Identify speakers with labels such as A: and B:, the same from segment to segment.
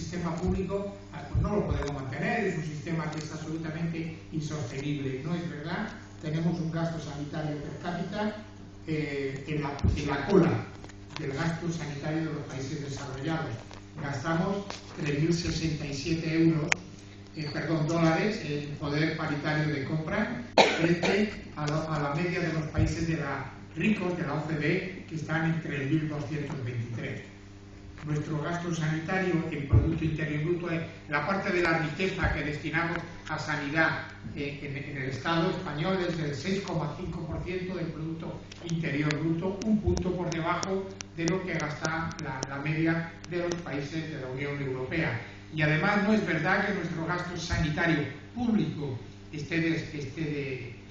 A: sistema público pues no lo podemos mantener, es un sistema que es absolutamente insostenible. No es verdad, tenemos un gasto sanitario per cápita en la cola del gasto sanitario de los países desarrollados. Gastamos 3.067 dólares en poder paritario de compra frente a la media de los países ricos de la OCDE, que están en 3.223. Nuestro gasto sanitario en Producto Interior Bruto, la parte de la riqueza que destinamos a sanidad en el Estado español es del 6,5% del Producto Interior Bruto, un punto por debajo de lo que gasta la media de los países de la Unión Europea. Y además no es verdad que nuestro gasto sanitario público esté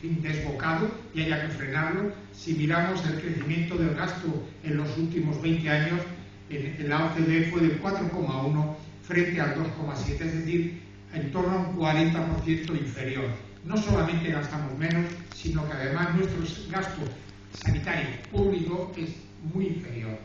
A: desbocado y haya que frenarlo. Si miramos el crecimiento del gasto en los últimos 20 años, en la OCDE fue del 4,1 frente al 2,7, es decir, en torno a un 40% inferior. No solamente gastamos menos, sino que además nuestro gasto sanitario público es muy inferior.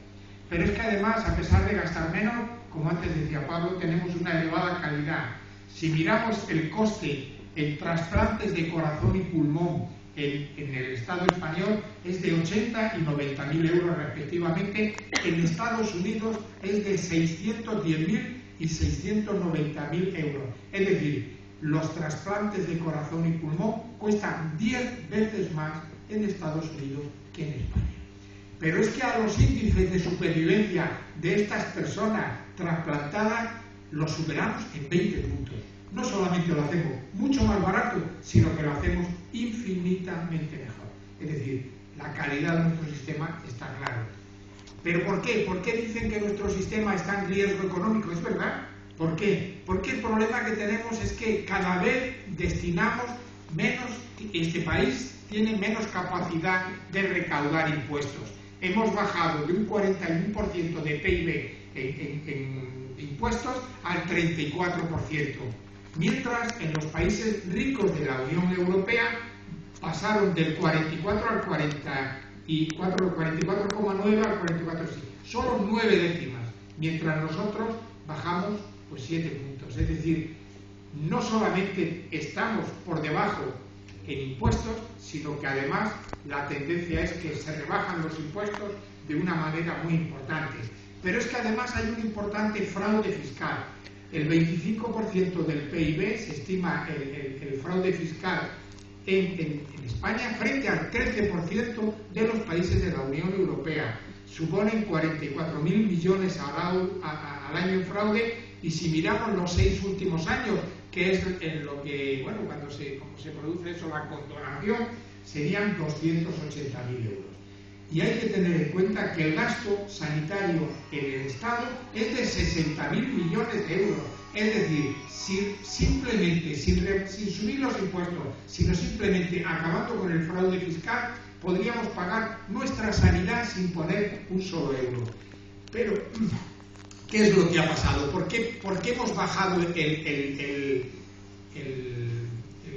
A: Pero es que además, a pesar de gastar menos, como antes decía Pablo, tenemos una elevada calidad. Si miramos el coste en trasplantes de corazón y pulmón en el Estado español, es de 80 y 90.000 euros respectivamente. En Estados Unidos es de 610.000 y 690.000 euros. Es decir, los trasplantes de corazón y pulmón cuestan 10 veces más en Estados Unidos que en España. Pero es que a los índices de supervivencia de estas personas trasplantadas los superamos en 20 puntos. No solamente lo hacemos mucho más barato, sino que lo hacemos infinitamente mejor. Es decir, la calidad de nuestro sistema está claro. ¿Pero por qué? ¿Por qué dicen que nuestro sistema está en riesgo económico? ¿Es verdad? ¿Por qué? Porque el problema que tenemos es que cada vez destinamos menos, este país tiene menos capacidad de recaudar impuestos. Hemos bajado de un 41% de PIB en impuestos al 34%. Mientras en los países ricos de la Unión Europea pasaron del 44 al 44,9 al 44,7, solo 9 décimas, mientras nosotros bajamos pues 7 puntos. Es decir, no solamente estamos por debajo en impuestos, sino que además la tendencia es que se rebajan los impuestos de una manera muy importante. Pero es que además hay un importante fraude fiscal. El 25% del PIB se estima el fraude fiscal en España frente al 13% de los países de la Unión Europea. Suponen 44.000 millones al año en fraude, y si miramos los 6 últimos años, que es en lo que, bueno, como se produce eso, la condonación, serían 280.000 euros. Y hay que tener en cuenta que el gasto sanitario en el Estado es de 60.000 millones de euros. Es decir, simplemente, sin subir los impuestos, sino simplemente acabando con el fraude fiscal, podríamos pagar nuestra sanidad sin poner un solo euro. Pero, ¿qué es lo que ha pasado? ¿Por qué hemos bajado el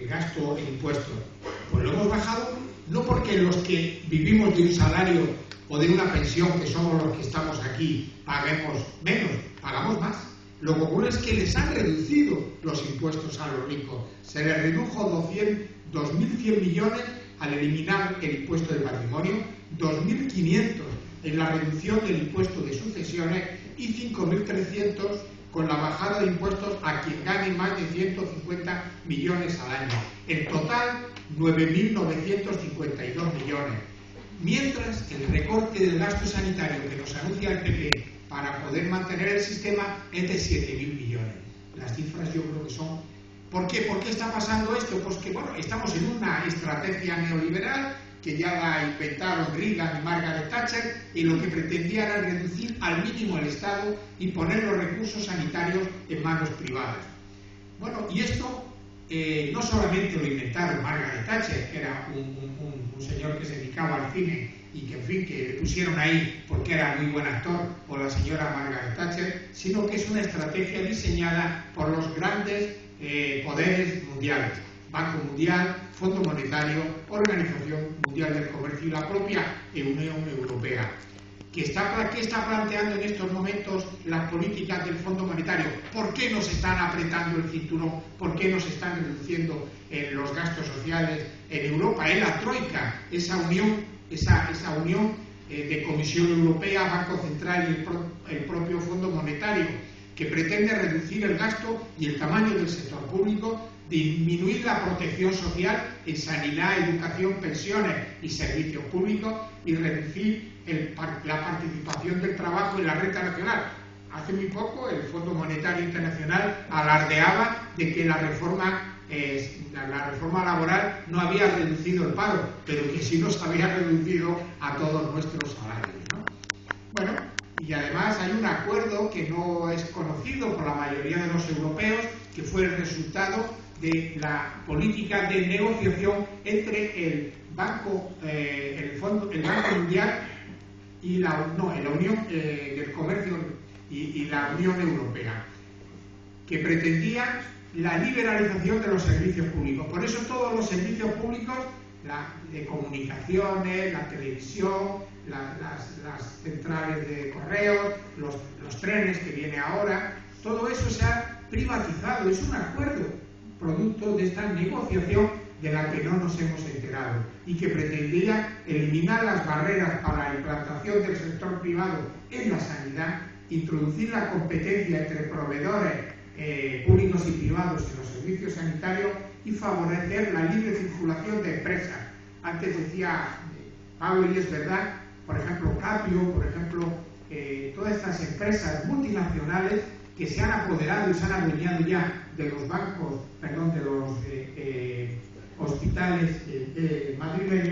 A: gasto en impuestos? Pues lo hemos bajado no porque los que vivimos de un salario o de una pensión, que somos los que estamos aquí, paguemos menos, pagamos más. Lo que ocurre es que les han reducido los impuestos a los ricos. Se les redujo 2.100 millones al eliminar el impuesto de patrimonio, 2.500 en la reducción del impuesto de sucesiones y 5.300 con la bajada de impuestos a quien gane más de 150 millones al año. En total, 9.952 millones. Mientras, el recorte del gasto sanitario que nos anuncia el PP para poder mantener el sistema es de 7.000 millones. Las cifras yo creo que son... ¿Por qué? ¿Por qué está pasando esto? Pues que, bueno, estamos en una estrategia neoliberal que ya la inventaron Reagan y Margaret Thatcher, y lo que pretendía era reducir al mínimo el Estado y poner los recursos sanitarios en manos privadas. Bueno, y esto no solamente lo inventaron Margaret Thatcher, que era un señor que se dedicaba al cine y que, en fin, que le pusieron ahí porque era muy buen actor, o la señora Margaret Thatcher, sino que es una estrategia diseñada por los grandes poderes mundiales. Banco Mundial, Fondo Monetario, Organización Mundial del Comercio y la propia Unión Europea. ¿Qué está planteando en estos momentos las políticas del Fondo Monetario? ¿Por qué nos están apretando el cinturón? ¿Por qué nos están reduciendo los gastos sociales en Europa? Es la Troika, esa unión de Comisión Europea, Banco Central y el propio Fondo Monetario, que pretende reducir el gasto y el tamaño del sector público, disminuir la protección social en sanidad, educación, pensiones y servicios públicos y reducir la participación del trabajo en la renta nacional. Hace muy poco el Fondo Monetario Internacional alardeaba de que la reforma laboral no había reducido el paro, pero que sí nos había reducido a todos nuestros salarios, ¿no? Bueno, y además hay un acuerdo que no es conocido por la mayoría de los europeos, que fue el resultado de la política de negociación entre el Banco Mundial y la Unión del Comercio y la Unión Europea, que pretendía la liberalización de los servicios públicos. Por eso todos los servicios públicos, de comunicaciones, la televisión, las centrales de correos, los trenes que viene ahora, todo eso se ha privatizado. Es un acuerdo producto de esta negociación de la que no nos hemos enterado y que pretendía eliminar las barreras para la implantación del sector privado en la sanidad, introducir la competencia entre proveedores públicos y privados en los servicios sanitarios y favorecer la libre circulación de empresas. Antes decía Pablo, y es verdad, por ejemplo, Capio, por ejemplo, todas estas empresas multinacionales que se han apoderado y se han adueñado ya de los bancos, de los hospitales madrileños.